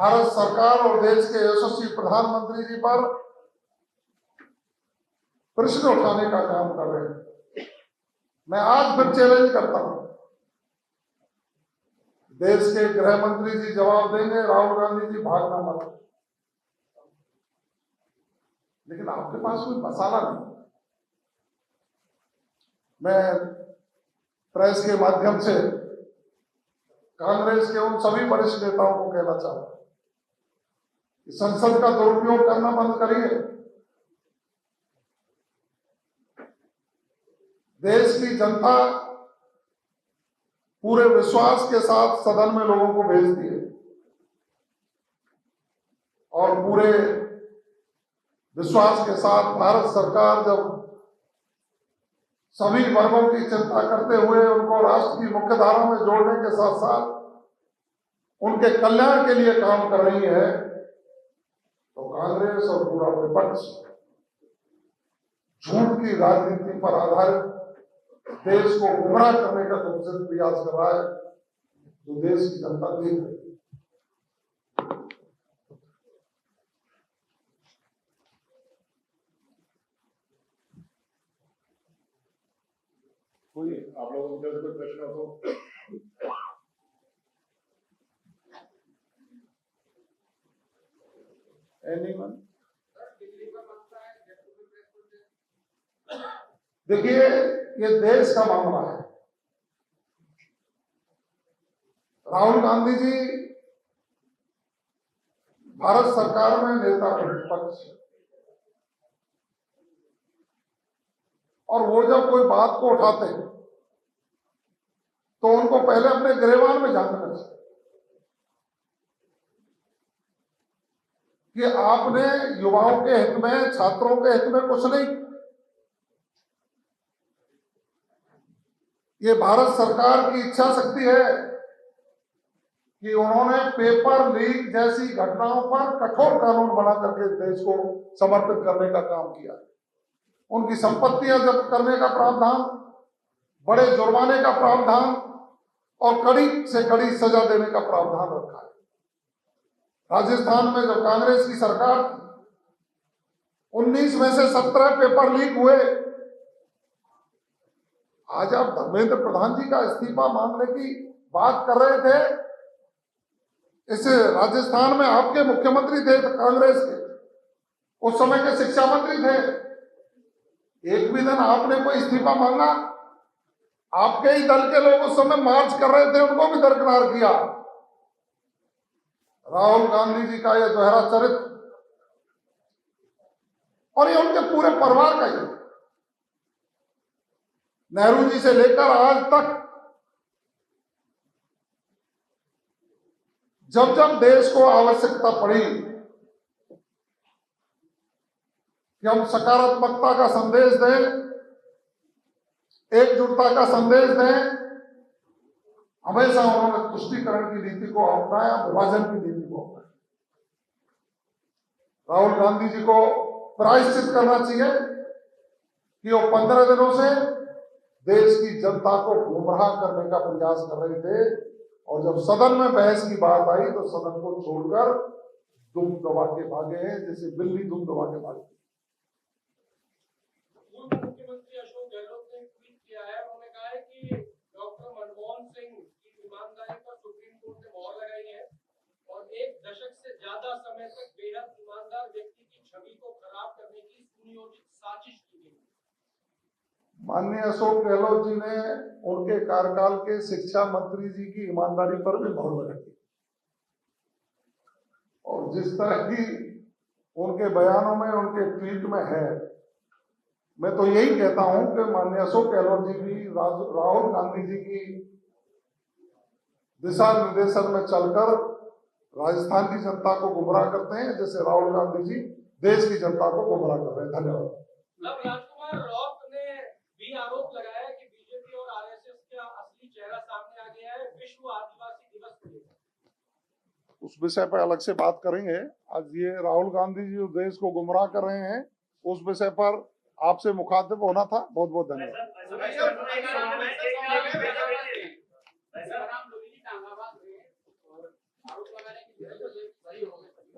भारत सरकार और देश के यशस्वी प्रधानमंत्री जी पर प्रश्न उठाने का काम कर रहे हैं। मैं आज फिर चैलेंज करता हूं, देश के गृह मंत्री जी जवाब देंगे, राहुल गांधी जी भागना मत, लेकिन आपके पास कोई मसाला नहीं। मैं प्रेस के माध्यम से कांग्रेस के उन सभी वरिष्ठ नेताओं को कहना चाहता हूं कि संसद का दुरुपयोग करना बंद करिए। देश की जनता पूरे विश्वास के साथ सदन में लोगों को भेजती है और पूरे विश्वास के साथ भारत सरकार जब सभी वर्गों की चिंता करते हुए उनको राष्ट्र की मुख्य धारा में जोड़ने के साथ साथ उनके कल्याण के लिए काम कर रही है, तो कांग्रेस और पूरा विपक्ष झूठ की राजनीति पर आधारित देश को गुमराह करने का तुमसे प्रयास कर रहा है, जो देश की जनता देख रही है। कोई आप लोगों के कोई प्रश्न हो तो एनीवन? देखिए, ये देश का मामला है। राहुल गांधी जी भारत सरकार में नेता प्रतिपक्ष, और वो जब कोई बात को उठाते हैं तो उनको पहले अपने गिरेबान में झांकना चाहिए कि आपने युवाओं के हित में, छात्रों के हित में कुछ नहीं। ये भारत सरकार की इच्छा शक्ति है कि उन्होंने पेपर लीक जैसी घटनाओं पर कठोर कानून बना करके देश को समर्पित करने का काम किया। उनकी संपत्तियां जब्त करने का प्रावधान, बड़े जुर्माने का प्रावधान और कड़ी से कड़ी सजा देने का प्रावधान रखा है। राजस्थान में जब कांग्रेस की सरकार थी, 19 में से 17 पेपर लीक हुए। आज आप धर्मेंद्र प्रधान जी का इस्तीफा मांगने की बात कर रहे थे। इस राजस्थान में आपके मुख्यमंत्री थे कांग्रेस के, उस समय के शिक्षा मंत्री थे। एक भी दिन आपने कोई इस्तीफा मांगा? आपके ही दल के लोग उस समय मार्च कर रहे थे, उनको भी दरकिनार किया। राहुल गांधी जी का यह दोहरा चरित्र, और ये उनके पूरे परिवार का ही, नेहरू जी से लेकर आज तक जब जब देश को आवश्यकता पड़ी कि हम सकारात्मकता का संदेश दें, एकजुटता का संदेश दें, हमेशा उन्होंने तुष्टीकरण की नीति को अपनाया, विभाजन की नीति को अपनाया। राहुल गांधी जी को प्रायश्चित करना चाहिए कि वो 15 दिनों से देश की जनता को गुमराह करने का प्रयास कर रहे थे, और जब सदन में बहस की बात आई तो सदन को छोड़कर दुम दबा के भागे हैं, जैसे बिल्ली दुम दबा के भागे। पूर्व मुख्यमंत्री अशोक गहलोत ने ट्वीट किया है, उन्होंने कहा है कि डॉक्टर मनमोहन सिंह की ईमानदारी पर सुप्रीम कोर्ट ने मोहर लगाई है और 1 दशक से ज्यादा समय तक बेहद ईमानदार व्यक्ति की छवि को खराब करने की सुनियोजित साजिश की गई। माननीय अशोक गहलोत जी ने उनके कार्यकाल के शिक्षा मंत्री जी की ईमानदारी पर भी मोहर लगाई, और जिस तरह की उनके बयानों में, उनके ट्वीट में है, मैं तो यही कहता हूं कि माननीय अशोक गहलोत जी भी राहुल गांधी जी की दिशा निर्देशन में चलकर राजस्थान की जनता को गुमराह करते हैं, जैसे राहुल गांधी जी देश की जनता को गुमराह कर रहे हैं। धन्यवाद। राजकुमार रॉक ने भी आरोप लगाया कि बीजेपी और आरएसएस का असली चेहरा सामने आ गया है विश्व आदिवासी दिवस को लेकर। उस विषय पर अलग से बात करेंगे। आज ये राहुल गांधी जी जो देश को गुमराह कर रहे हैं, उस विषय पर आपसे मुखातिब होना था। बहुत बहुत धन्यवाद।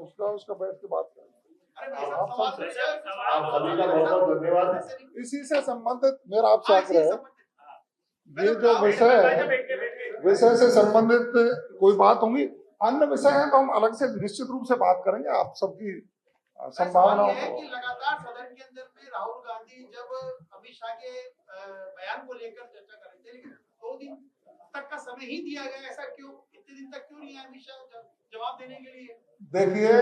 उसका बैठ के बात करें। आप सभी का बहुत बहुत धन्यवाद। इसी से संबंधित मेरा आपसे आग्रह है, ये जो विषय है, विषय से संबंधित कोई बात होगी, अन्य विषय है तो हम अलग से निश्चित रूप से बात करेंगे। आप सबकी संभावनाओं है कि लगातार सदन के अंदर में राहुल गांधी जब अमित शाह के बयान को लेकर चर्चा कर रहे थे, लेकिन 2 दिन तक का समय ही दिया गया, ऐसा क्यों? इतने दिन तक क्यों नहीं आया अमित शाह जवाब देने के लिए? देखिए,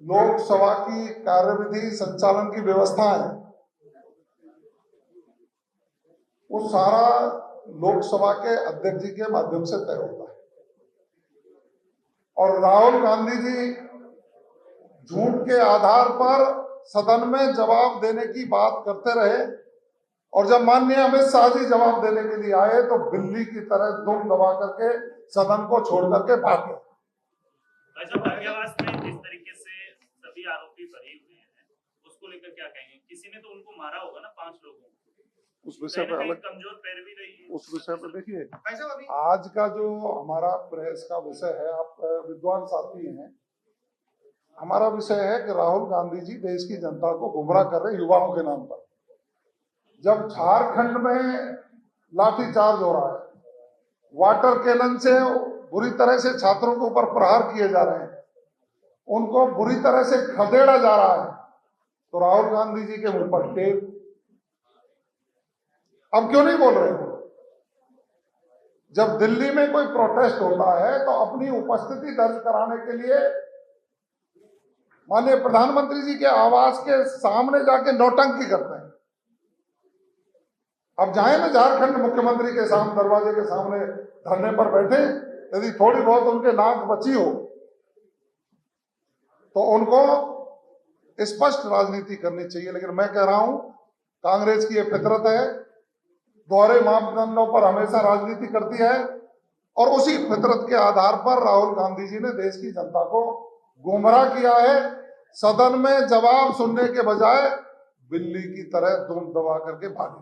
लोकसभा की कार्यविधि संचालन की व्यवस्था है, वो सारा लोकसभा के अध्यक्ष जी के माध्यम से तय होता है। और राहुल गांधी जी झूठ के आधार पर सदन में जवाब देने की बात करते रहे, और जब माननीय अमित शाह जी जवाब देने के लिए आए तो बिल्ली की तरह दुम दबा करके सदन को छोड़ करके भाग गए। भाग्यवास में जिस तरीके से सभी आरोपी बरी हुए हैं, उसको लेकर क्या कहेंगे? किसी ने तो उनको मारा होगा ना, 5 लोगों को। उस विषय पर अलग कमजोर पैरवी रही है। उस विषय पर देखिए, आज का जो हमारा प्रेस का विषय है, आप विद्वान साथी हैं, हमारा विषय है कि राहुल गांधी जी देश की जनता को गुमराह कर रहे युवाओं के नाम पर। जब झारखंड में लाठीचार्ज हो रहा है, वाटर कैनन से बुरी तरह से छात्रों के ऊपर प्रहार किए जा रहे हैं, उनको बुरी तरह से खदेड़ा जा रहा है, तो राहुल गांधी जी के मुंह पर टेप। अब क्यों नहीं बोल रहे हो? जब दिल्ली में कोई प्रोटेस्ट होता है तो अपनी उपस्थिति दर्ज कराने के लिए माननीय प्रधानमंत्री जी के आवास के सामने जाके नौटंकी करते हैं। अब जाए ना झारखंड मुख्यमंत्री के सामने, दरवाजे के सामने धरने पर बैठे, यदि थोड़ी बहुत उनके नाक बची हो तो उनको स्पष्ट राजनीति करनी चाहिए। लेकिन मैं कह रहा हूं, कांग्रेस की ये फितरत है, दोहरे मापदंडों पर हमेशा राजनीति करती है, और उसी फितरत के आधार पर राहुल गांधी जी ने देश की जनता को गुमराह किया है। सदन में जवाब सुनने के बजाय बिल्ली की तरह दुम दबा करके भागे।